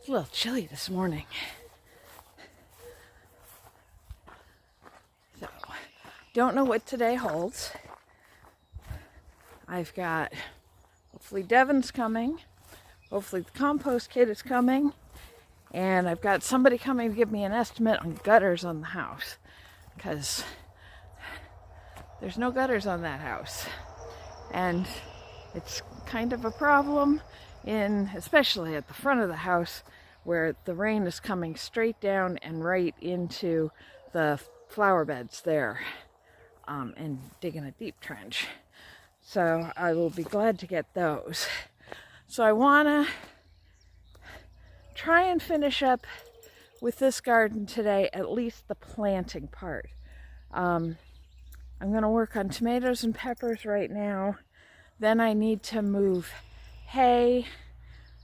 It's a little chilly this morning. So, don't know what today holds. I've got, hopefully Devin's coming. Hopefully the compost kit is coming. And I've got somebody coming to give me an estimate on gutters on the house. Because there's no gutters on that house. And it's kind of a problem especially at the front of the house, where the rain is coming straight down and right into the flower beds there, and digging a deep trench. So I will be glad to get those. So I want to try and finish up with this garden today, at least the planting part. I'm going to work on tomatoes and peppers right now. Then I need to move hay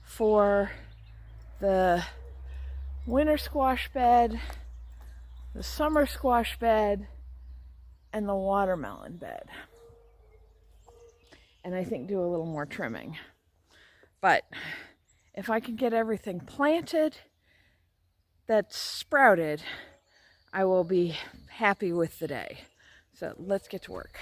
for the winter squash bed, the summer squash bed, and the watermelon bed. And I think do a little more trimming. But if I can get everything planted that's sprouted, I will be happy with the day. So let's get to work.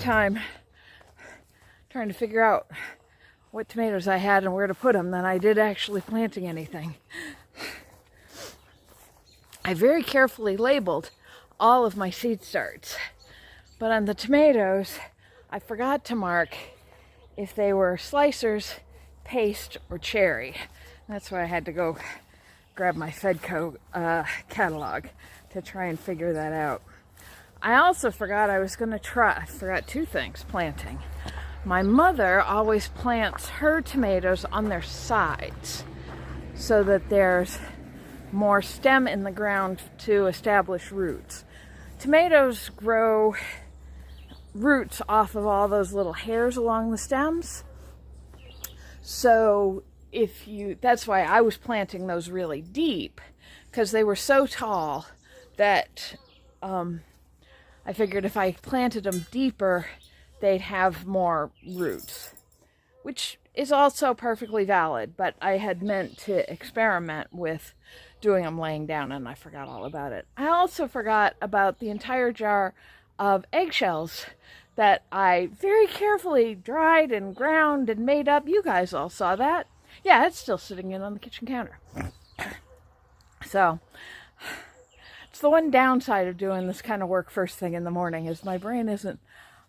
time trying to figure out what tomatoes I had and where to put them than I did actually planting anything. I very carefully labeled all of my seed starts, but on the tomatoes, I forgot to mark if they were slicers, paste, or cherry. That's why I had to go grab my Fedco catalog to try and figure that out. I also forgot I forgot two things planting. My mother always plants her tomatoes on their sides so that there's more stem in the ground to establish roots. Tomatoes grow roots off of all those little hairs along the stems. So that's why I was planting those really deep, because they were so tall that I figured if I planted them deeper, they'd have more roots, which is also perfectly valid, but I had meant to experiment with doing them laying down, and I forgot all about it. I also forgot about the entire jar of eggshells that I very carefully dried and ground and made up. You guys all saw that. Yeah, it's still sitting in on the kitchen counter. So, it's the one downside of doing this kind of work first thing in the morning, is my brain isn't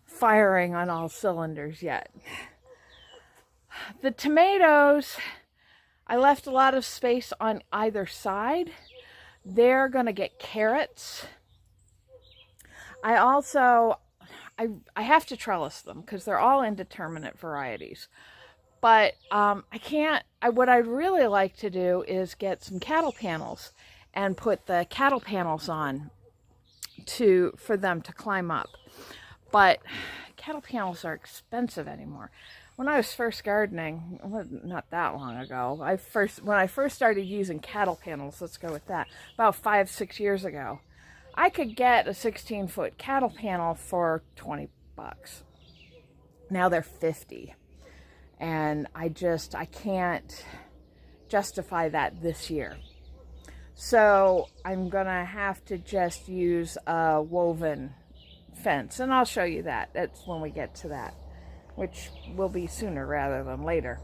firing on all cylinders yet. The tomatoes, I left a lot of space on either side. They're going to get carrots. I have to trellis them because they're all indeterminate varieties. But what I'd really like to do is get some cattle panels and put the cattle panels on for them to climb up. But cattle panels are expensive anymore. When I was first gardening, not that long ago, when I first started using cattle panels, let's go with that, about 5-6 years ago, I could get a 16-foot cattle panel for $20. Now they're $50. And I can't justify that this year. So I'm gonna have to just use a woven fence, and I'll show you that. That's when we get to that, which will be sooner rather than later.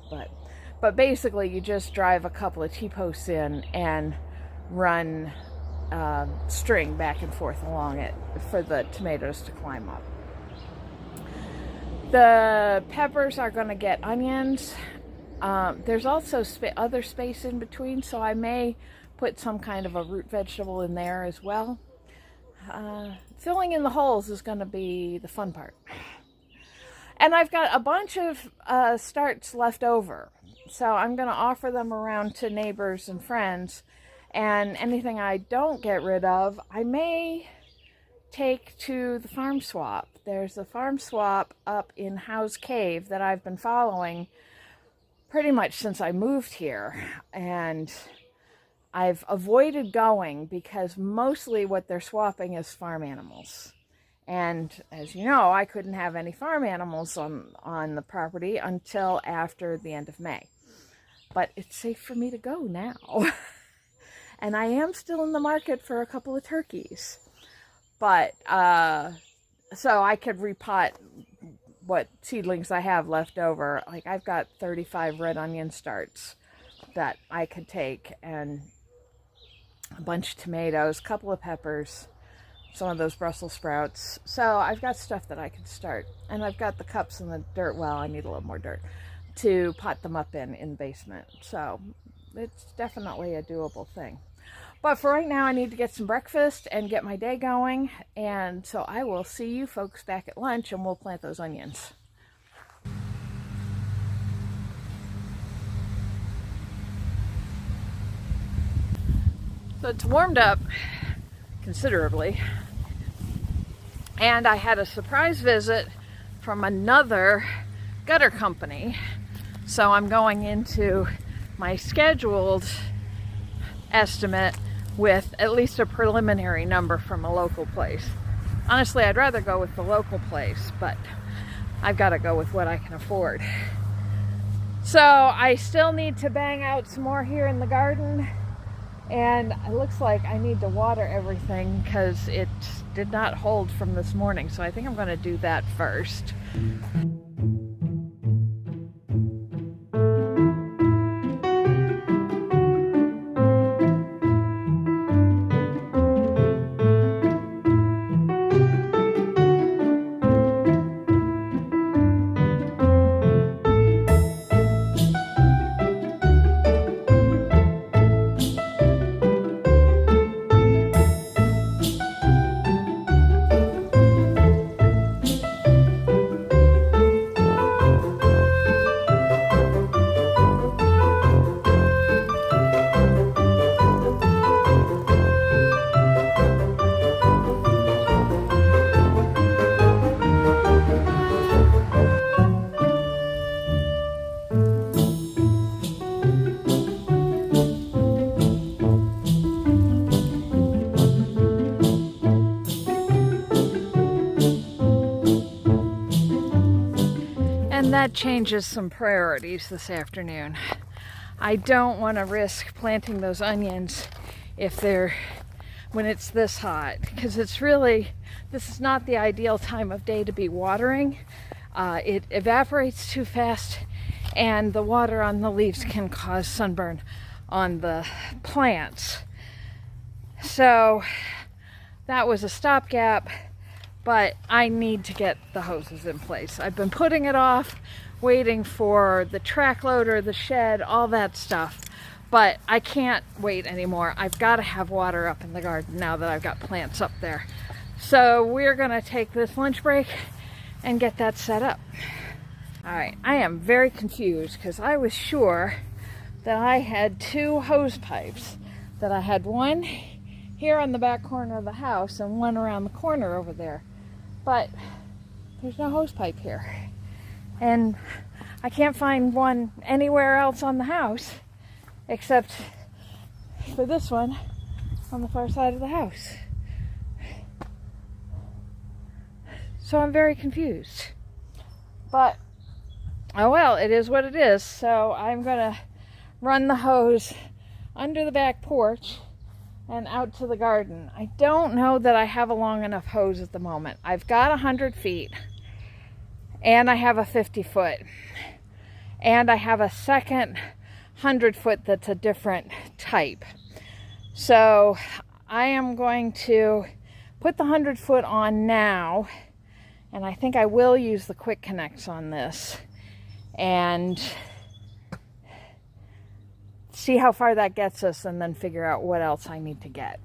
But basically, you just drive a couple of T-posts in and run string back and forth along it for the tomatoes to climb up. The peppers are going to get onions. There's also other space in between, so I may put some kind of a root vegetable in there as well. Filling in the holes is going to be the fun part. And I've got a bunch of starts left over, so I'm going to offer them around to neighbors and friends. And anything I don't get rid of, I may take to the farm swap. There's a farm swap up in Howe's Cave that I've been following pretty much since I moved here, and I've avoided going because mostly what they're swapping is farm animals. And as you know, I couldn't have any farm animals on the property until after the end of May. But it's safe for me to go now. And I am still in the market for a couple of turkeys. But, so I could repot what seedlings I have left over. Like, I've got 35 red onion starts that I could take, and a bunch of tomatoes, a couple of peppers, some of those Brussels sprouts. So I've got stuff that I could start. And I've got the cups and the dirt. Well, I need a little more dirt to pot them up in the basement. So it's definitely a doable thing. But for right now, I need to get some breakfast and get my day going. And so I will see you folks back at lunch, and we'll plant those onions. So it's warmed up considerably. And I had a surprise visit from another gutter company. So I'm going into my scheduled estimate with at least a preliminary number from a local place. Honestly, I'd rather go with the local place, but I've got to go with what I can afford. So I still need to bang out some more here in the garden, and it looks like I need to water everything because it did not hold from this morning, so I think I'm going to do that first. And that changes some priorities this afternoon. I don't want to risk planting those onions when it's this hot, because this is not the ideal time of day to be watering. It evaporates too fast, and the water on the leaves can cause sunburn on the plants. So that was a stopgap. But I need to get the hoses in place. I've been putting it off, waiting for the track loader, the shed, all that stuff. But I can't wait anymore. I've got to have water up in the garden now that I've got plants up there. So we're gonna take this lunch break and get that set up. All right, I am very confused because I was sure that I had 2 hose pipes. That I had one here on the back corner of the house and one around the corner over there. But there's no hose pipe here. And I can't find one anywhere else on the house except for this one on the far side of the house. So I'm very confused. But, oh well, it is what it is. So I'm gonna run the hose under the back porch and out to the garden. I don't know that I have a long enough hose at the moment. I've got 100 feet and I have a 50 foot and I have a second 100 foot that's a different type. So I am going to put the 100 foot on now, and I think I will use the quick connects on this and see how far that gets us, and then figure out what else I need to get.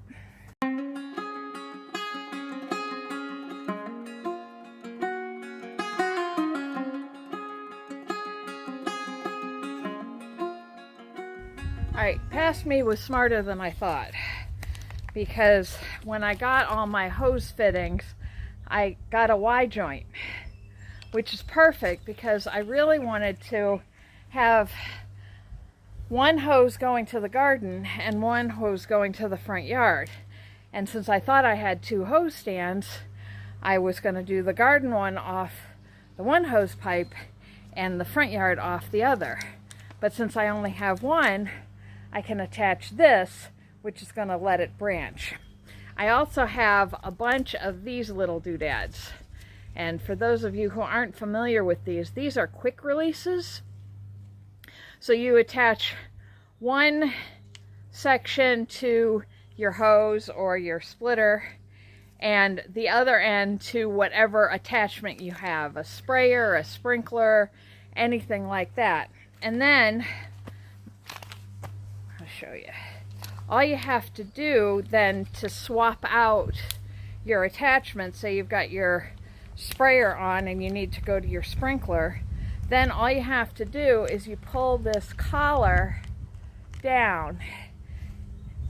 Alright, past me was smarter than I thought, because when I got all my hose fittings, I got a Y joint, which is perfect because I really wanted to have one hose going to the garden and one hose going to the front yard. And since I thought I had 2 hose stands, I was going to do the garden one off the one hose pipe and the front yard off the other. But since I only have one, I can attach this, which is going to let it branch. I also have a bunch of these little doodads. And for those of you who aren't familiar with these are quick releases. So you attach one section to your hose or your splitter and the other end to whatever attachment you have, a sprayer, a sprinkler, anything like that. And then, I'll show you. All you have to do then to swap out your attachments, say you've got your sprayer on and you need to go to your sprinkler, then all you have to do is you pull this collar down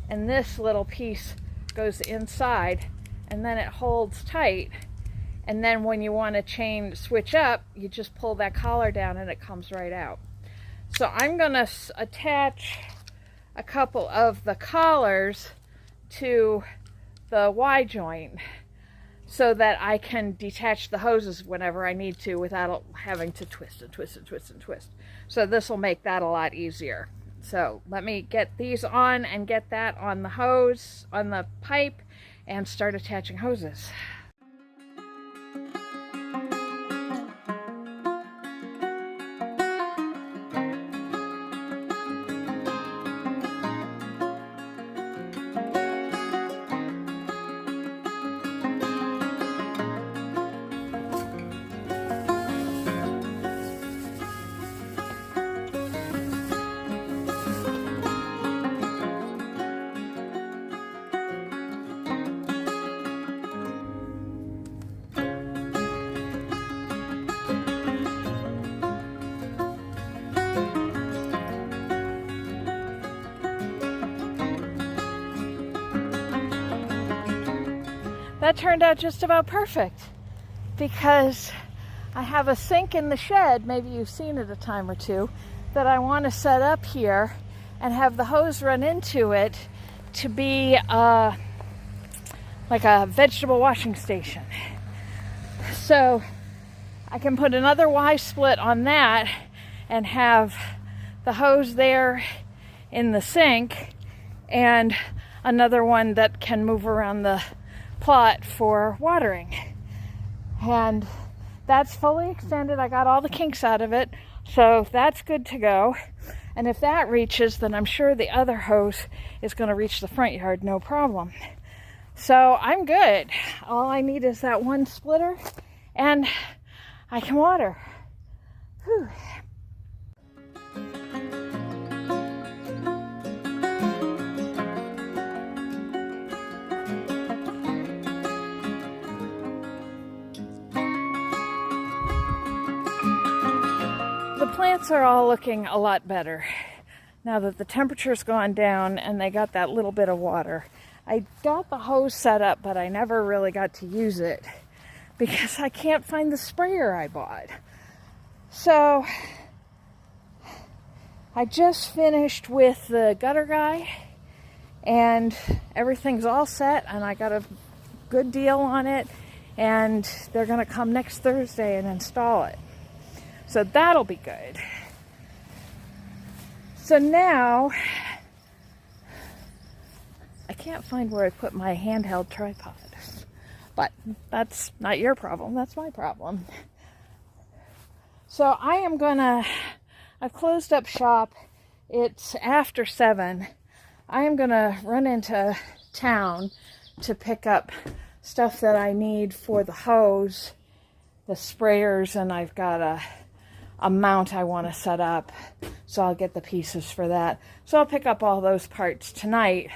and this little piece goes inside and then it holds tight, and then when you want to switch up, you just pull that collar down and it comes right out. So I'm going to attach a couple of the collars to the Y joint so that I can detach the hoses whenever I need to without having to twist and twist and twist and twist. So this will make that a lot easier. So let me get these on and get that on the hose, on the pipe, and start attaching hoses. That turned out just about perfect because I have a sink in the shed, maybe you've seen it a time or two, that I want to set up here and have the hose run into it to be like a vegetable washing station. So I can put another Y-split on that and have the hose there in the sink and another one that can move around the plot for watering. And that's fully extended. I got all the kinks out of it, so that's good to go. And if that reaches, then I'm sure the other hose is going to reach the front yard, no problem. So I'm good. All I need is that one splitter and I can water. Whew. The plants are all looking a lot better now that the temperature's gone down and they got that little bit of water. I got the hose set up, but I never really got to use it because I can't find the sprayer I bought. So I just finished with the gutter guy and everything's all set and I got a good deal on it and they're going to come next Thursday and install it. So that'll be good. So now, I can't find where I put my handheld tripod. But that's not your problem, that's my problem. So I've closed up shop. It's after 7. I am gonna run into town to pick up stuff that I need for the hose, the sprayers, and I've got a mount I want to set up, so I'll get the pieces for that. So I'll pick up all those parts tonight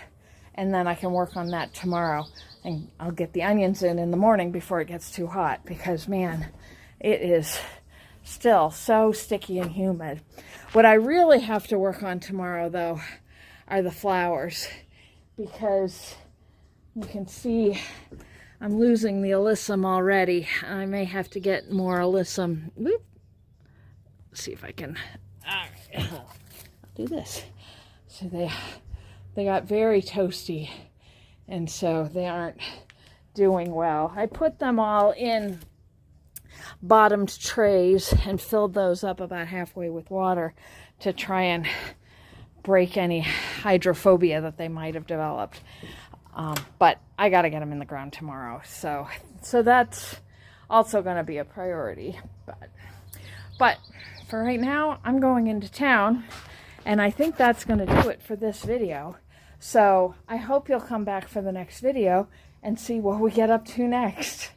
and then I can work on that tomorrow, and I'll get the onions in the morning before it gets too hot because man, it is still so sticky and humid. What I really have to work on tomorrow though are the flowers, because you can see I'm losing the alyssum already. I may have to get more alyssum. Whoop. See if I can, I'll do this. So they got very toasty and so they aren't doing well. I put them all in bottomed trays and filled those up about halfway with water to try and break any hydrophobia that they might have developed. But I got to get them in the ground tomorrow. So that's also going to be a priority. But for right now, I'm going into town, and I think that's going to do it for this video. So I hope you'll come back for the next video and see what we get up to next.